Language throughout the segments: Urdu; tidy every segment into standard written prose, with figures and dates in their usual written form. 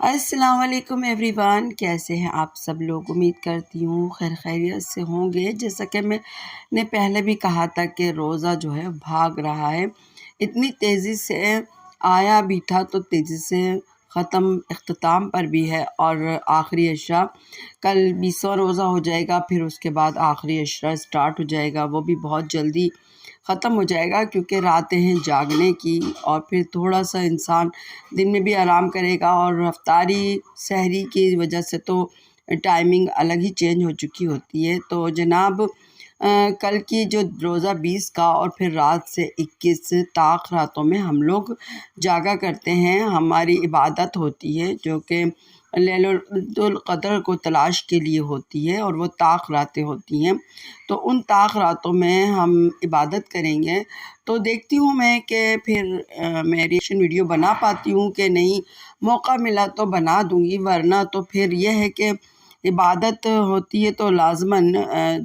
السلام علیکم ایوری ون، کیسے ہیں آپ سب لوگ؟ امید کرتی ہوں خیر خیریت سے ہوں گے۔ جیسا کہ میں نے پہلے بھی کہا تھا کہ روزہ جو ہے بھاگ رہا ہے، اتنی تیزی سے آیا بھی تھا تو تیزی سے اختتام پر بھی ہے، اور آخری عشرہ کل 20واں روزہ ہو جائے گا، پھر اس کے بعد آخری عشرہ اسٹارٹ ہو جائے گا، وہ بھی بہت جلدی ختم ہو جائے گا کیونکہ راتیں ہیں جاگنے کی، اور پھر تھوڑا سا انسان دن میں بھی آرام کرے گا، اور افطاری سحری کی وجہ سے تو ٹائمنگ الگ ہی چینج ہو چکی ہوتی ہے۔ تو جناب کل کی جو روزہ 20 کا اور پھر رات سے 21 طاق راتوں میں ہم لوگ جاگا کرتے ہیں، ہماری عبادت ہوتی ہے جو کہ لیلۃ القدر کو تلاش کے لیے ہوتی ہے، اور وہ طاق راتیں ہوتی ہیں۔ تو ان طاق راتوں میں ہم عبادت کریں گے، تو دیکھتی ہوں میں کہ پھر میں ریئیکشن ویڈیو بنا پاتی ہوں کہ نہیں، موقع ملا تو بنا دوں گی، ورنہ تو پھر یہ ہے کہ عبادت ہوتی ہے تو لازماً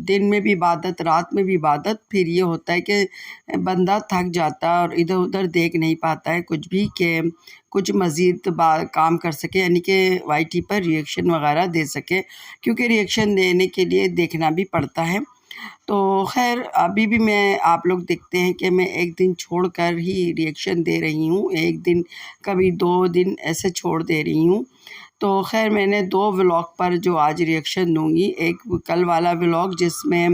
دن میں بھی عبادت، رات میں بھی عبادت، پھر یہ ہوتا ہے کہ بندہ تھک جاتا ہے اور ادھر ادھر دیکھ نہیں پاتا ہے کچھ بھی کہ کچھ مزید کام کر سکے، یعنی کہ وائی ٹی پر ریئیکشن وغیرہ دے سکے، کیونکہ ریئیکشن دینے کے لیے دیکھنا بھی پڑتا ہے۔ تو خیر ابھی بھی میں آپ لوگ دیکھتے ہیں کہ میں ایک دن چھوڑ کر ہی ریئیکشن دے رہی ہوں، ایک دن کبھی 2 دن ایسے چھوڑ دے رہی ہوں۔ تو خیر میں نے 2 ولاگ پر جو آج ریئیکشن دوں گی، ایک کل والا ولاگ جس میں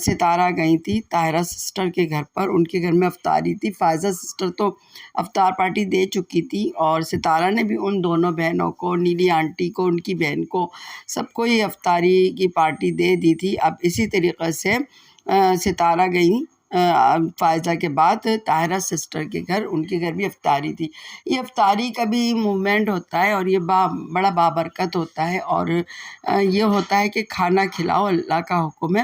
ستارہ گئی تھی طاہرہ سسٹر کے گھر پر، ان کے گھر میں افطاری تھی، فائزہ سسٹر تو افطار پارٹی دے چکی تھی، اور ستارہ نے بھی ان دونوں بہنوں کو، نیلی آنٹی کو، ان کی بہن کو، سب کو ہی افطاری کی پارٹی دے دی تھی۔ اب اسی طریقے سے ستارہ گئیں فائزہ کے بعد طاہرہ سسٹر کے گھر، ان کے گھر بھی افطاری تھی۔ یہ افطاری کا بھی موومنٹ ہوتا ہے، اور یہ بڑا بابرکت ہوتا ہے، اور یہ ہوتا ہے کہ کھانا کھلاؤ، اللہ کا حکم ہے۔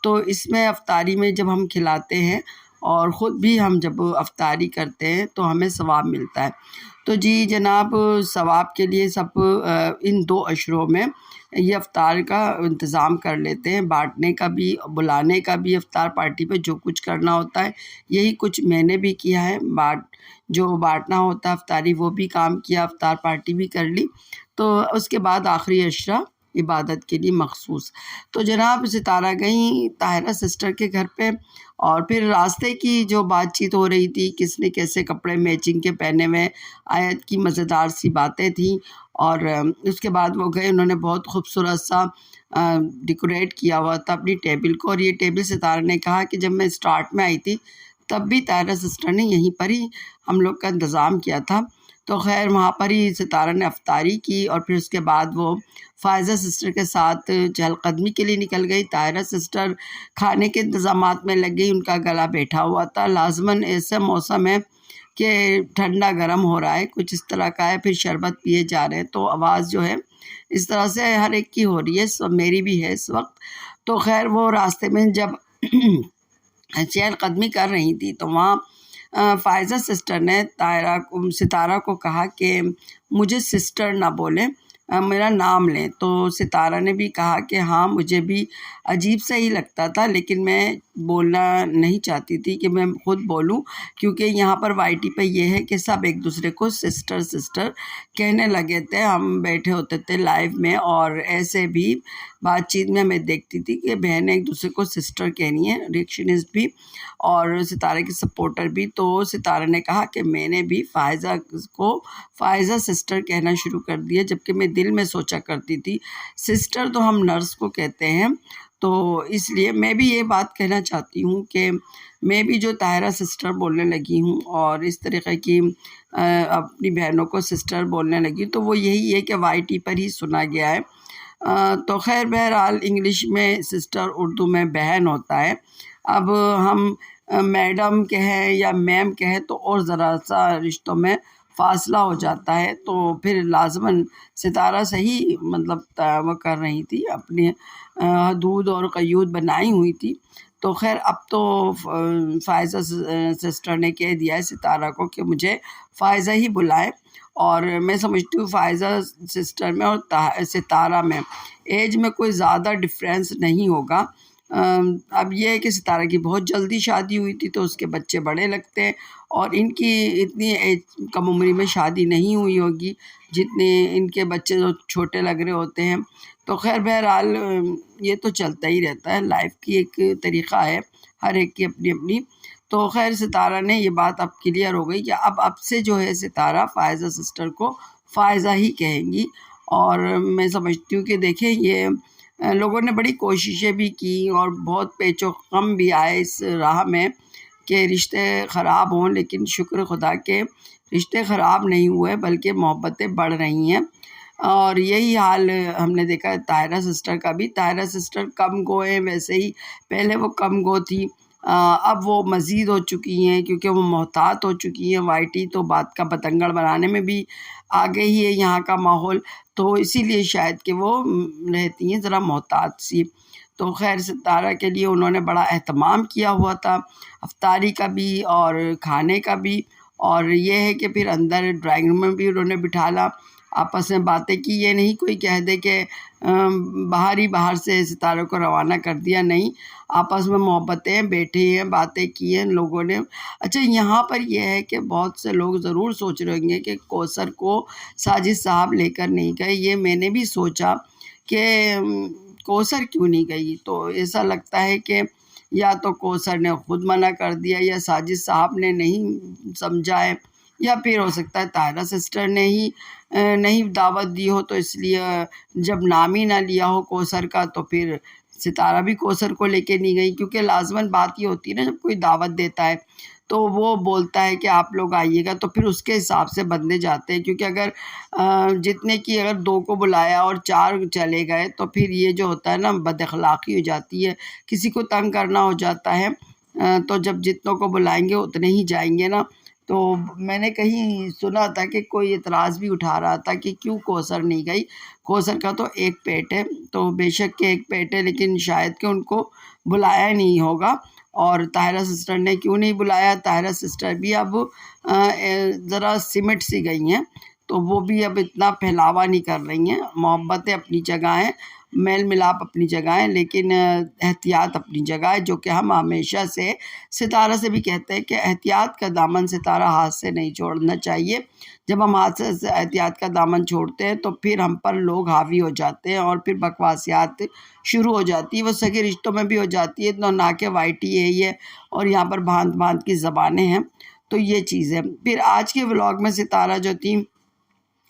تو اس میں افطاری میں جب ہم کھلاتے ہیں اور خود بھی ہم جب افطاری کرتے ہیں تو ہمیں ثواب ملتا ہے۔ تو جی جناب، ثواب کے لیے سب ان 2 عشروں میں یہ افطار کا انتظام کر لیتے ہیں، بانٹنے کا بھی، بلانے کا بھی، افطار پارٹی پہ جو کچھ کرنا ہوتا ہے یہی کچھ میں نے بھی کیا ہے، جو بانٹنا ہوتا ہے افطاری وہ بھی کام کیا، افطار پارٹی بھی کر لی، تو اس کے بعد آخری عشرہ عبادت کے لیے مخصوص۔ تو جناب ستارہ گئیں طاہرہ سسٹر کے گھر پہ، اور پھر راستے کی جو بات چیت ہو رہی تھی، کس نے کیسے کپڑے میچنگ کے پہنے ہوئے، آیت کی مزیدار سی باتیں تھیں، اور اس کے بعد وہ گئے، انہوں نے بہت خوبصورت سا ڈیکوریٹ کیا ہوا تھا اپنی ٹیبل کو، اور یہ ٹیبل ستارہ نے کہا کہ جب میں اسٹارٹ میں آئی تھی تب بھی طاہرہ سسٹر نے یہیں پر ہی ہم لوگ کا انتظام کیا تھا۔ تو خیر وہاں پر ہی ستارہ نے افطاری کی، اور پھر اس کے بعد وہ فائزہ سسٹر کے ساتھ چہل قدمی کے لیے نکل گئی۔ طاہرہ سسٹر کھانے کے انتظامات میں لگ گئی، ان کا گلا بیٹھا ہوا تھا، لازماً ایسا موسم ہے کہ ٹھنڈا گرم ہو رہا ہے، کچھ اس طرح کا ہے، پھر شربت پیے جا رہے ہیں، تو آواز جو ہے اس طرح سے ہر ایک کی ہو رہی ہے، میری بھی ہے اس وقت۔ تو خیر وہ راستے میں جب چہل قدمی کر رہی تھی تو وہاں فائزہ سسٹر نے ستارہ کو کہا کہ مجھے سسٹر نہ بولیں، میرا نام لیں۔ تو ستارہ نے بھی کہا کہ ہاں مجھے بھی عجیب سا ہی لگتا تھا، لیکن میں بولنا نہیں چاہتی تھی کہ میں خود بولوں، کیونکہ یہاں پر وائی ٹی پہ یہ ہے کہ سب ایک دوسرے کو سسٹر سسٹر کہنے لگے تھے، ہم بیٹھے ہوتے تھے لائیو میں، اور ایسے بھی بات چیت میں میں دیکھتی تھی کہ بہنیں ایک دوسرے کو سسٹر کہنی ہے، ریئیکشنسٹ بھی اور ستارہ کی سپورٹر بھی۔ تو ستارہ نے کہا کہ میں نے بھی فائزہ کو فائزہ سسٹر کہنا شروع کر دیا، جبکہ میں دل میں سوچا کرتی تھی سسٹر تو ہم نرس کو کہتے ہیں۔ تو اس لیے میں بھی یہ بات کہنا چاہتی ہوں کہ میں بھی جو طاہرہ سسٹر بولنے لگی ہوں اور اس طریقے کی اپنی بہنوں کو سسٹر بولنے لگی، تو وہ یہی ہے کہ وائی ٹی پر ہی سنا گیا ہے۔ تو خیر بہرحال انگلش میں سسٹر، اردو میں بہن ہوتا ہے۔ اب ہم میڈم کہیں یا میم کہیں تو اور ذرا سا رشتوں میں فاصلہ ہو جاتا ہے، تو پھر لازماً ستارہ صحیح مطلب وہ کر رہی تھی، اپنے حدود اور قیود بنائی ہوئی تھی۔ تو خیر اب تو فائزہ سسٹر نے کہہ دیا ہے ستارہ کو کہ مجھے فائزہ ہی بلائے، اور میں سمجھتی ہوں فائزہ سسٹر میں اور ستارہ میں ایج میں کوئی زیادہ ڈفرینس نہیں ہوگا، اب یہ ہے کہ ستارہ کی بہت جلدی شادی ہوئی تھی تو اس کے بچے بڑے لگتے ہیں، اور ان کی اتنی کم عمری میں شادی نہیں ہوئی ہوگی جتنے ان کے بچے جو چھوٹے لگ رہے ہوتے ہیں۔ تو خیر بہرحال یہ تو چلتا ہی رہتا ہے، لائف کی ایک طریقہ ہے، ہر ایک کی اپنی اپنی۔ تو خیر ستارہ نے یہ بات اب کلیئر ہو گئی کہ اب سے جو ہے ستارہ فائزہ سسٹر کو فائزہ ہی کہیں گی۔ اور میں سمجھتی ہوں کہ دیکھیں یہ لوگوں نے بڑی کوششیں بھی کی اور بہت پیچ و خم بھی آئے اس راہ میں کہ رشتے خراب ہوں، لیکن شکر خدا کے رشتے خراب نہیں ہوئے بلکہ محبتیں بڑھ رہی ہیں۔ اور یہی حال ہم نے دیکھا ہے طاہرہ سسٹر کا بھی۔ طاہرہ سسٹر کم گو ہیں، ویسے ہی پہلے وہ کم گو تھی، اب وہ مزید ہو چکی ہیں کیونکہ وہ محتاط ہو چکی ہیں۔ وائی ٹی تو بات کا بتنگڑ بنانے میں بھی آگے ہی ہے یہاں کا ماحول، تو اسی لیے شاید کہ وہ رہتی ہیں ذرا محتاط سی۔ تو خیر ستارہ کے لیے انہوں نے بڑا اہتمام کیا ہوا تھا، افطاری کا بھی اور کھانے کا بھی، اور یہ ہے کہ پھر اندر ڈرائنگ روم میں بھی انہوں نے بٹھالا، آپس میں باتیں کی۔ یہ نہیں کوئی کہہ دے کہ باہر سے ستاروں کو روانہ کر دیا، نہیں، آپس میں محبتیں بیٹھے ہیں، باتیں کی ہیں لوگوں نے۔ اچھا یہاں پر یہ ہے کہ بہت سے لوگ ضرور سوچ رہے ہوں گے کہ کوثر کو ساجد صاحب لے کر نہیں گئے۔ یہ میں نے بھی سوچا کہ کوثر کیوں نہیں گئی، تو ایسا لگتا ہے کہ یا تو کوثر نے خود منع کر دیا یا ساجد صاحب نے نہیں سمجھا ہے، یا پھر ہو سکتا ہے طاہرہ سسٹر نے ہی نہیں دعوت دی ہو، تو اس لیے جب نام ہی نہ لیا ہو کوثر کا تو پھر ستارہ بھی کوثر کو لے کے نہیں گئی، کیونکہ لازماً بات یہ ہوتی ہے نا جب کوئی دعوت دیتا ہے تو وہ بولتا ہے کہ آپ لوگ آئیے گا، تو پھر اس کے حساب سے بندے جاتے ہیں، کیونکہ اگر جتنے کی اگر 2 کو بلایا اور 4 چلے گئے تو پھر یہ جو ہوتا ہے نا بد اخلاقی ہو جاتی ہے، کسی کو تنگ کرنا ہو جاتا ہے۔ تو جب جتنوں کو بلائیں گے اتنے ہی جائیں گے نا۔ تو میں نے کہیں سنا تھا کہ کوئی اعتراض بھی اٹھا رہا تھا کہ کیوں کوثر نہیں گئی، کوثر کا تو ایک پیٹ ہے، تو بے شک کہ ایک پیٹ ہے لیکن شاید کہ ان کو بلایا نہیں ہوگا۔ اور طاہرہ سسٹر نے کیوں نہیں بلایا، طاہرہ سسٹر بھی اب ذرا سمٹ سی گئی ہیں، تو وہ بھی اب اتنا پھیلاوا نہیں کر رہی ہیں۔ محبتیں اپنی جگہ ہیں، میل ملاپ اپنی جگہ ہے، لیکن احتیاط اپنی جگہ ہے، جو کہ ہم ہمیشہ سے ستارہ سے بھی کہتے ہیں کہ احتیاط کا دامن ستارہ ہاتھ سے نہیں چھوڑنا چاہیے۔ جب ہم ہاتھ سے احتیاط کا دامن چھوڑتے ہیں تو پھر ہم پر لوگ حاوی ہو جاتے ہیں اور پھر بکواسیات شروع ہو جاتی ہے، وہ سگے رشتوں میں بھی ہو جاتی ہے، تو نہ کہ وائی ٹی ہے یہ، اور یہاں پر بھانت بھانت کی زبانیں ہیں، تو یہ چیز ہے۔ پھر آج کے ولاگ میں ستارہ جو تھی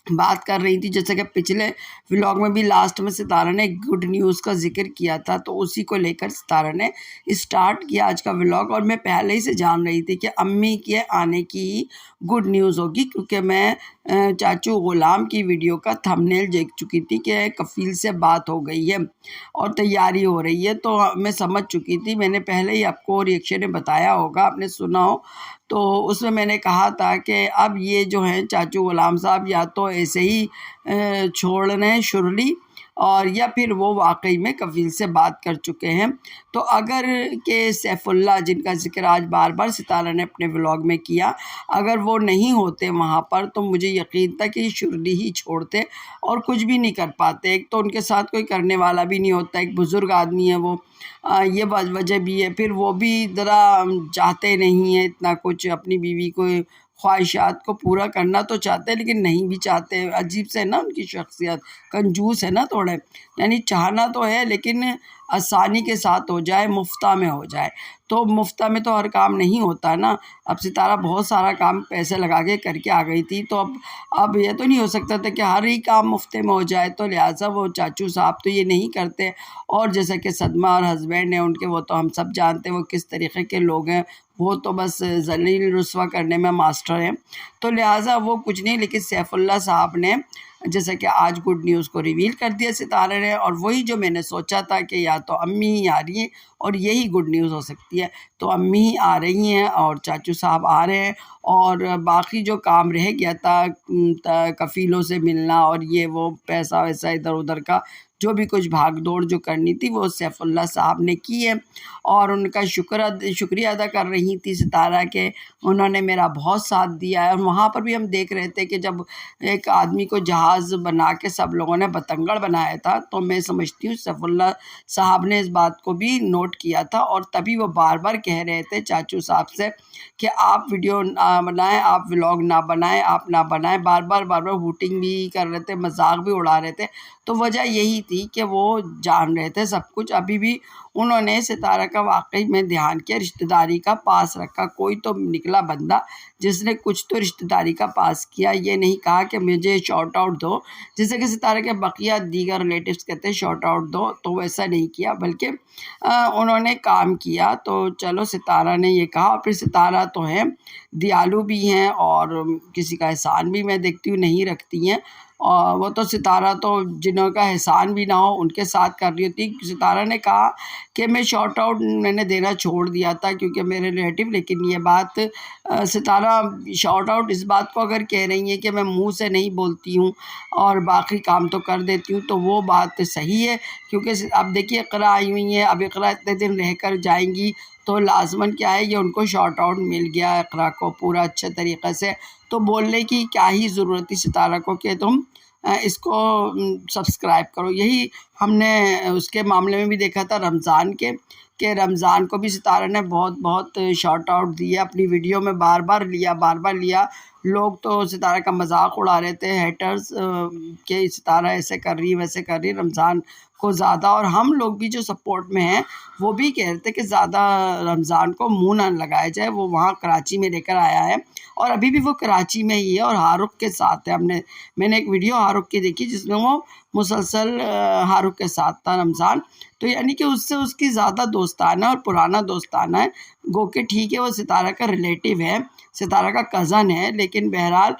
بات کر رہی تھی، جیسا کہ پچھلے ولاگ میں بھی لاسٹ میں ستارہ نے گڈ نیوز کا ذکر کیا تھا، تو اسی کو لے کر ستارہ نے اسٹارٹ کیا آج کا ولاگ، اور میں پہلے ہی سے جان رہی تھی کہ امی کے آنے کی گڈ نیوز ہوگی، کیونکہ میں چاچو غلام کی ویڈیو کا تھمبنیل دیکھ چکی تھی کہ کفیل سے بات ہو گئی ہے اور تیاری ہو رہی ہے، تو میں سمجھ چکی تھی۔ میں نے پہلے ہی آپ کو ریئیکشن میں بتایا ہوگا، آپ نے سنا ہو، تو اس میں نے کہا تھا کہ اب یہ جو ہیں چاچو غلام صاحب یا تو ایسے ہی چھوڑ رہے ہیں شرلی، اور یا پھر وہ واقعی میں کفیل سے بات کر چکے ہیں۔ تو اگر کہ سیف اللہ، جن کا ذکر آج بار بار ستارہ نے اپنے ولاگ میں کیا، اگر وہ نہیں ہوتے وہاں پر تو مجھے یقین تھا کہ شرلی ہی چھوڑتے اور کچھ بھی نہیں کر پاتے۔ ایک تو ان کے ساتھ کوئی کرنے والا بھی نہیں ہوتا، ایک بزرگ آدمی ہے وہ، یہ وجہ بھی ہے، پھر وہ بھی ذرا چاہتے نہیں ہیں اتنا کچھ، اپنی بیوی کو خواہشات کو پورا کرنا تو چاہتے ہیں لیکن نہیں بھی چاہتے۔ عجیب سے نا ان کی شخصیت، کنجوس ہے نا تھوڑے، یعنی چاہنا تو ہے لیکن آسانی کے ساتھ ہو جائے، مفتہ میں ہو جائے، تو مفتہ میں تو ہر کام نہیں ہوتا نا۔ اب ستارہ بہت سارا کام پیسے لگا کے کر کے آ گئی تھی، تو اب یہ تو نہیں ہو سکتا تھا کہ ہر ہی کام مفتے میں ہو جائے، تو لہٰذا وہ چاچو صاحب تو یہ نہیں کرتے۔ اور جیسا کہ صدمہ اور ہسبینڈ ہیں ان کے، وہ تو ہم سب جانتے ہیں وہ کس طریقے کے لوگ ہیں، وہ تو بس ذلیل رسوا کرنے میں ماسٹر ہیں، تو لہٰذا وہ کچھ نہیں۔ لیکن سیف اللہ صاحب نے جیسا کہ آج گڈ نیوز کو ریویل کر دیا ستارے نے، اور وہی جو میں نے سوچا تھا کہ یا تو امی ہی آ رہی ہیں اور یہی گڈ نیوز ہو سکتی ہے، تو امی ہی آ رہی ہیں اور چاچو صاحب آ رہے ہیں، اور باقی جو کام رہ گیا تھا کفیلوں سے ملنا اور یہ وہ پیسہ ویسا ادھر ادھر کا جو بھی کچھ بھاگ دوڑ جو کرنی تھی وہ سیف اللہ صاحب نے کی ہے، اور ان کا شکریہ ادا کر رہی تھی ستارہ کہ انہوں نے میرا بہت ساتھ دیا ہے۔ اور وہاں پر بھی ہم دیکھ رہے تھے کہ جب ایک آدمی کو جہاز انداز بنا کے سب لوگوں نے بتنگڑ بنایا تھا، تو میں سمجھتی ہوں سیف اللہ صاحب نے اس بات کو بھی نوٹ کیا تھا، اور تبھی وہ بار بار کہہ رہے تھے چاچو صاحب سے کہ آپ ویڈیو نہ بنائیں، آپ ولاگ نہ بنائیں، آپ نہ بنائیں، بار بار ہوٹنگ بھی کر رہے تھے، مذاق بھی اڑا رہے تھے۔ تو وجہ یہی تھی کہ وہ جان رہے تھے سب کچھ۔ ابھی بھی انہوں نے ستارہ کا واقعی میں دھیان کیا، رشتہ داری کا پاس رکھا، کوئی تو نکلا بندہ جس نے کچھ تو رشتہ داری کا پاس کیا، یہ نہیں کہا کہ مجھے شارٹ آؤٹ دو، جیسے کہ ستارہ کے بقیہ دیگر ریلیٹیوز کہتے ہیں شارٹ آؤٹ دو، تو ویسا نہیں کیا، بلکہ انہوں نے کام کیا۔ تو چلو ستارہ نے یہ کہا، اور پھر ستارہ تو ہیں دیالو بھی ہیں، اور کسی کا احسان بھی میں دیکھتی ہوں نہیں رکھتی ہیں، اور وہ تو ستارہ تو جنہوں کا احسان بھی نہ ہو ان کے ساتھ کر رہی ہوتی۔ ستارہ نے کہا کہ میں شارٹ آؤٹ میں نے دینا چھوڑ دیا تھا کیونکہ میرے ریلیٹیو، لیکن یہ بات ستارہ شارٹ آؤٹ اس بات کو اگر کہہ رہی ہیں کہ میں منہ سے نہیں بولتی ہوں اور باقی کام تو کر دیتی ہوں، تو وہ بات صحیح ہے، کیونکہ اب دیکھیے اقرا آئی ہوئی ہیں، اب اقرا اتنے دن رہ کر جائیں گی تو لازماً کیا ہے، یہ ان کو شارٹ آؤٹ مل گیا اقرا کو پورا اچھے طریقے سے، تو بولنے کی کیا ہی ضرورت تھی ستارہ کو کہ تم اس کو سبسکرائب کرو۔ یہی ہم نے اس کے معاملے میں بھی دیکھا تھا رمضان کے، کہ رمضان کو بھی ستارہ نے بہت شارٹ آؤٹ دیا، اپنی ویڈیو میں بار بار لیا۔ لوگ تو ستارہ کا مذاق اڑا رہے تھے، ہیٹرز، کہ ستارہ ایسے کر رہی ویسے کر رہی رمضان کو زیادہ، اور ہم لوگ بھی جو سپورٹ میں ہیں وہ بھی کہہ رہے تھے کہ زیادہ رمضان کو منہ نہ لگایا جائے، وہ وہاں کراچی میں لے کر آیا ہے اور ابھی بھی وہ کراچی میں ہی ہے اور ہاہ رخ کے ساتھ ہے۔ میں نے ایک ویڈیو ہاہ رخ کی دیکھی جس میں وہ مسلسل ہاہ رخ کے ساتھ تھا رمضان، تو یعنی کہ اس سے اس کی زیادہ دوستانہ اور پرانا دوستانہ ہے، گو کہ ٹھیک ہے وہ ستارہ کا ریلیٹیو ہے، ستارہ کا کزن ہے، لیکن بہرحال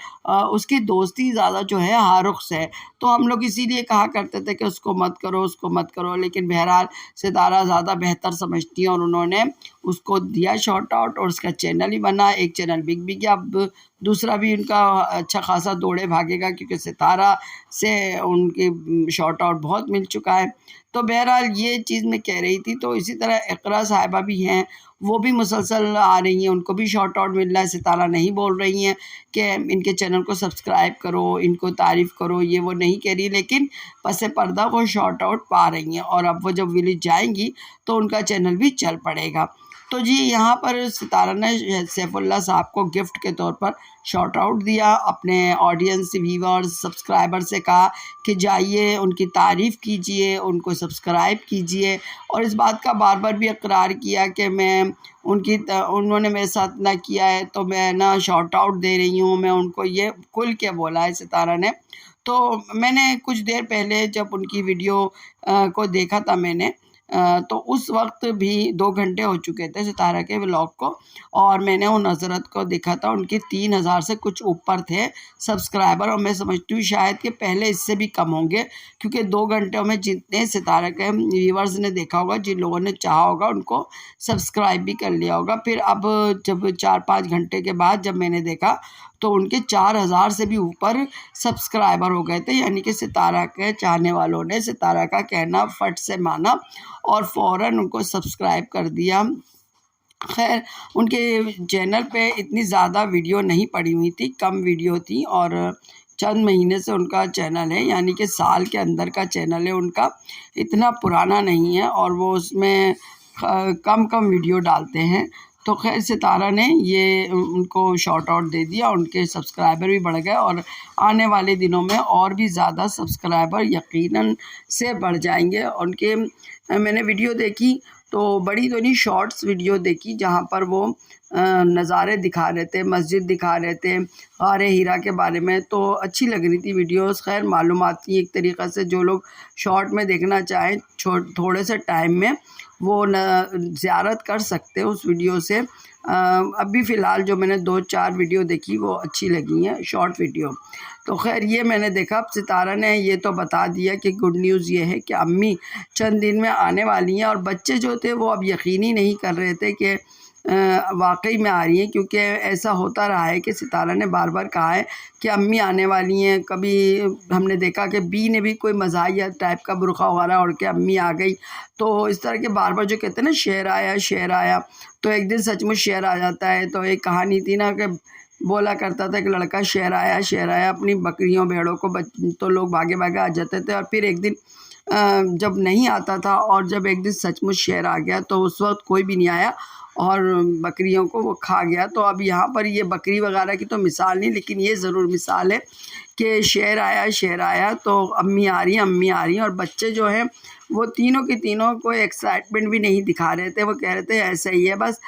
اس کی دوستی زیادہ جو ہے ہاہ رخ سے ہے، تو ہم لوگ اسی لیے کہا کرتے تھے کہ اس کو مت کرو، اس کو مت کرو، لیکن بہرحال ستارہ زیادہ بہتر سمجھتی ہیں اور انہوں نے اس کو دیا شارٹ آؤٹ، اور اس کا چینل ہی بنا، ایک چینل بک بھی گیا، اب دوسرا بھی ان کا اچھا خاصا دوڑے بھاگے گا کیونکہ ستارہ سے ان کی شارٹ آؤٹ بہت مل چکا ہے۔ تو بہرحال یہ چیز میں کہہ رہی تھی۔ تو اسی طرح اقرا صاحبہ بھی ہیں، وہ بھی مسلسل آ رہی ہیں، ان کو بھی شارٹ آؤٹ مل رہا ہے، ستارہ نہیں بول رہی ہیں کہ ان کے چینل کو سبسکرائب کرو، ان کو تعریف کرو، یہ وہ نہیں کہہ رہی، لیکن پس پردہ وہ شارٹ آؤٹ پا رہی ہیں، اور اب وہ جب ویلیج جائیں گی تو ان کا چینل بھی چل پڑے گا۔ تو جی یہاں پر ستارہ نے سیف اللہ صاحب کو گفٹ کے طور پر شارٹ آؤٹ دیا، اپنے آڈینس، ویورز، سبسکرائبر سے کہا کہ جائیے ان کی تعریف کیجئے، ان کو سبسکرائب کیجئے، اور اس بات کا بار بار بھی اقرار کیا کہ میں انہوں نے میرے ساتھ نہ کیا ہے تو میں نہ شارٹ آؤٹ دے رہی ہوں، میں ان کو یہ کھل کے بولا ہے ستارہ نے۔ تو میں نے کچھ دیر پہلے جب ان کی ویڈیو کو دیکھا تھا میں نے، تو اس وقت بھی 2 گھنٹے ہو چکے تھے ستارہ کے ولاگ کو، اور میں نے ان حضرت کو دیکھا تھا، ان کے 3000 سے کچھ اوپر تھے سبسکرائبر، اور میں سمجھتی ہوں شاید کہ پہلے اس سے بھی کم ہوں گے، کیونکہ 2 گھنٹوں میں جتنے ستارہ کے ویورز نے دیکھا ہوگا، جن لوگوں نے چاہا ہوگا ان کو سبسکرائب بھی کر لیا ہوگا۔ پھر اب جب 4-5 گھنٹے کے بعد جب میں نے دیکھا تو ان کے 4000 سے بھی اوپر سبسکرائبر ہو گئے تھے، یعنی کہ ستارہ کے چاہنے والوں نے ستارہ کا کہنا فٹ سے مانا اور فوراً ان کو سبسکرائب کر دیا۔ خیر ان کے چینل پہ اتنی زیادہ ویڈیو نہیں پڑی ہوئی تھی، کم ویڈیو تھی، اور چند مہینے سے ان کا چینل ہے، یعنی کہ سال کے اندر کا چینل ہے ان کا، اتنا پرانا نہیں ہے، اور وہ اس میں کم ویڈیو ڈالتے ہیں۔ تو خیر ستارہ نے یہ ان کو شارٹ آؤٹ دے دیا، ان کے سبسکرائبر بھی بڑھ گئے، اور آنے والے دنوں میں اور بھی زیادہ سبسکرائبر یقیناً سے بڑھ جائیں گے۔ ان کے میں نے ویڈیو دیکھی تو بڑی تو نہیں، شارٹس ویڈیو دیکھی جہاں پر وہ نظارے دکھا رہے تھے، مسجد دکھا رہے تھے، غار ہیرا کے بارے میں، تو اچھی لگ رہی تھی ویڈیوز، خیر معلوماتی ایک طریقہ سے، جو لوگ شارٹ میں دیکھنا چاہیں تھوڑے سے ٹائم میں وہ زیارت کر سکتے ہیں اس ویڈیو سے۔ ابھی فی الحال جو میں نے 2-4 ویڈیو دیکھی وہ اچھی لگی ہیں، شارٹ ویڈیو۔ تو خیر یہ میں نے دیکھا، اب ستارہ نے یہ تو بتا دیا کہ گڈ نیوز یہ ہے کہ امی چند دن میں آنے والی ہیں، اور بچے جو تھے وہ اب یقین ہی نہیں کر رہے تھے کہ واقعی میں آ رہی ہیں، کیونکہ ایسا ہوتا رہا ہے کہ ستارہ نے بار بار کہا ہے کہ امی آنے والی ہیں۔ کبھی ہم نے دیکھا کہ بی نے بھی کوئی مزاحیہ ٹائپ کا برقع وغیرہ اوڑھ کے امی آ گئی، تو اس طرح کے بار بار جو کہتے ہیں نا شعر آیا، تو ایک دن سچ مچ شعر آ جاتا ہے۔ تو ایک کہانی تھی نا کہ بولا کرتا تھا کہ لڑکا شہر آیا اپنی بکریوں بھیڑوں کو تو لوگ بھاگے بھاگے آ جاتے تھے، اور پھر ایک دن جب نہیں آتا تھا، اور جب ایک دن سچ مچ شہر آ گیا تو اس وقت کوئی بھی نہیں آیا اور بکریوں کو وہ کھا گیا۔ تو اب یہاں پر یہ بکری وغیرہ کی تو مثال نہیں، لیکن یہ ضرور مثال ہے کہ شہر آیا تو امی آ رہی ہیں، اور بچے جو ہیں وہ تینوں کے تینوں کوئی ایکسائٹمنٹ بھی نہیں دکھا رہے تھے، وہ کہہ رہے تھے ایسا ہی ہے بس۔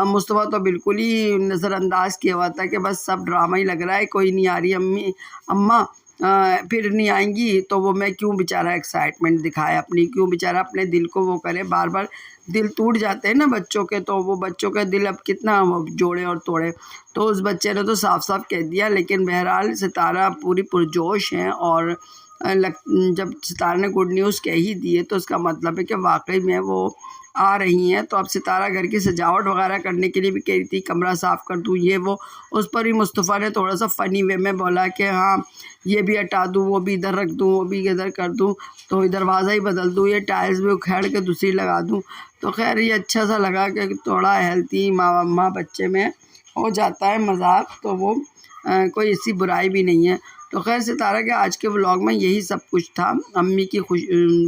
مصطفیٰ تو بالکل ہی نظر انداز کیا ہوا تھا کہ بس سب ڈرامہ ہی لگ رہا ہے، کوئی نہیں آ رہی اماں پھر نہیں آئیں گی، تو وہ میں کیوں بیچارہ ایکسائٹمنٹ دکھائے اپنی، کیوں بیچارہ اپنے دل کو وہ کرے، بار بار دل ٹوٹ جاتے ہیں نا بچوں کے، تو وہ بچوں کا دل اب کتنا جوڑے اور توڑے۔ تو اس بچے نے تو صاف صاف کہہ دیا، لیکن بہرحال ستارہ پوری پرجوش ہیں، اور جب ستارہ نے گڈ نیوز کہہ ہی دی ہے تو اس کا مطلب ہے کہ واقعی میں وہ آ رہی ہیں۔ تو اب ستارہ گھر کی سجاوٹ وغیرہ کرنے کے لیے بھی کہہ رہی تھی کمرہ صاف کر دوں یہ وہ، اس پر بھی مصطفیٰ نے تھوڑا سا فنی وے میں بولا کہ ہاں یہ بھی ہٹا دوں، وہ بھی ادھر رکھ دوں، وہ بھی ادھر کر دوں، تو دروازہ ہی بدل دوں، یہ ٹائلز بھی اکھیڑ کے دوسری لگا دوں۔ تو خیر یہ اچھا سا لگا کہ تھوڑا ہیلتھی ماں بچے میں ہو جاتا ہے مذاق، تو وہ کوئی ایسی برائی بھی نہیں ہے۔ تو خیر ستارہ کے آج کے ولاگ میں یہی سب کچھ تھا، امی کی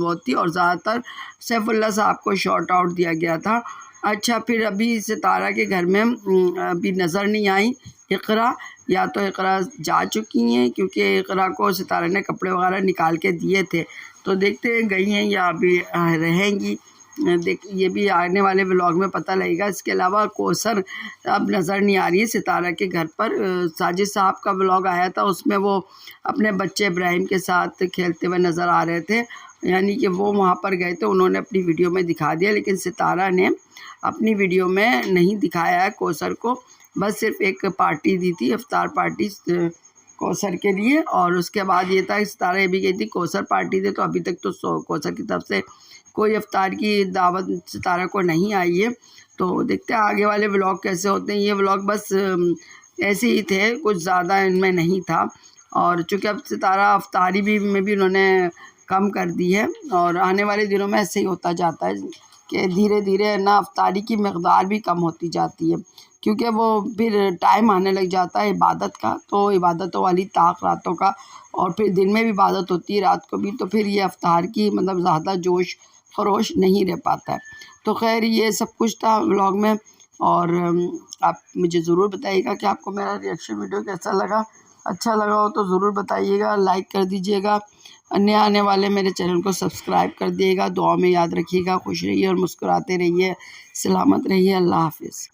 وہ تھی، اور زیادہ تر سیف اللہ صاحب کو شارٹ آؤٹ دیا گیا تھا۔ اچھا پھر ابھی ستارہ کے گھر میں ابھی نظر نہیں آئی اقرا، یا تو اقرا جا چکی ہیں، کیونکہ اقرا کو ستارہ نے کپڑے وغیرہ نکال کے دیے تھے، تو دیکھتے ہیں گئی ہیں یا ابھی رہیں گی، یہ بھی آنے والے ولاگ میں پتہ لگے گا۔ اس کے علاوہ کوثر اب نظر نہیں آ رہی ہے ستارہ کے گھر پر۔ ساجد صاحب کا ولاگ آیا تھا، اس میں وہ اپنے بچے ابراہیم کے ساتھ کھیلتے ہوئے نظر آ رہے تھے، یعنی کہ وہ وہاں پر گئے تھے، انہوں نے اپنی ویڈیو میں دکھا دیا، لیکن ستارہ نے اپنی ویڈیو میں نہیں دکھایا ہے کوثر کو، بس صرف ایک پارٹی دی تھی، افطار پارٹی کوثر کے لیے، اور اس کے بعد یہ تھا کہ ستارہ یہ بھی گئی تھی کوثر پارٹی دے، تو ابھی تک تو کوثر کی طرف سے کوئی افطار کی دعوت ستارہ کو نہیں آئی ہے۔ تو دیکھتے ہیں آگے والے ولاگ کیسے ہوتے ہیں۔ یہ ولاگ بس ایسے ہی تھے، کچھ زیادہ ان میں نہیں تھا، اور چونکہ اب ستارہ افطاری میں بھی انہوں نے کم کر دی ہے، اور آنے والے دنوں میں ایسے ہی ہوتا جاتا ہے کہ دھیرے دھیرے نا افطاری کی مقدار بھی کم ہوتی جاتی ہے، کیونکہ وہ پھر ٹائم آنے لگ جاتا ہے عبادت کا، تو عبادتوں والی طاق راتوں کا، اور پھر دن میں بھی عبادت ہوتی ہے رات کو بھی، تو پھر یہ افطار کی زیادہ جوش خروش نہیں رہ پاتا ہے۔ تو خیر یہ سب کچھ تھا ولاگ میں، اور آپ مجھے ضرور بتائیے گا کہ آپ کو میرا ریئیکشن ویڈیو کیسا لگا، اچھا لگا ہو تو ضرور بتائیے گا، لائک کر دیجیے گا، نئے آنے والے میرے چینل کو سبسکرائب کر دیے گا، دعا میں یاد رکھیے گا، خوش رہیے اور مسکراتے رہیے، سلامت رہیے، اللہ حافظ۔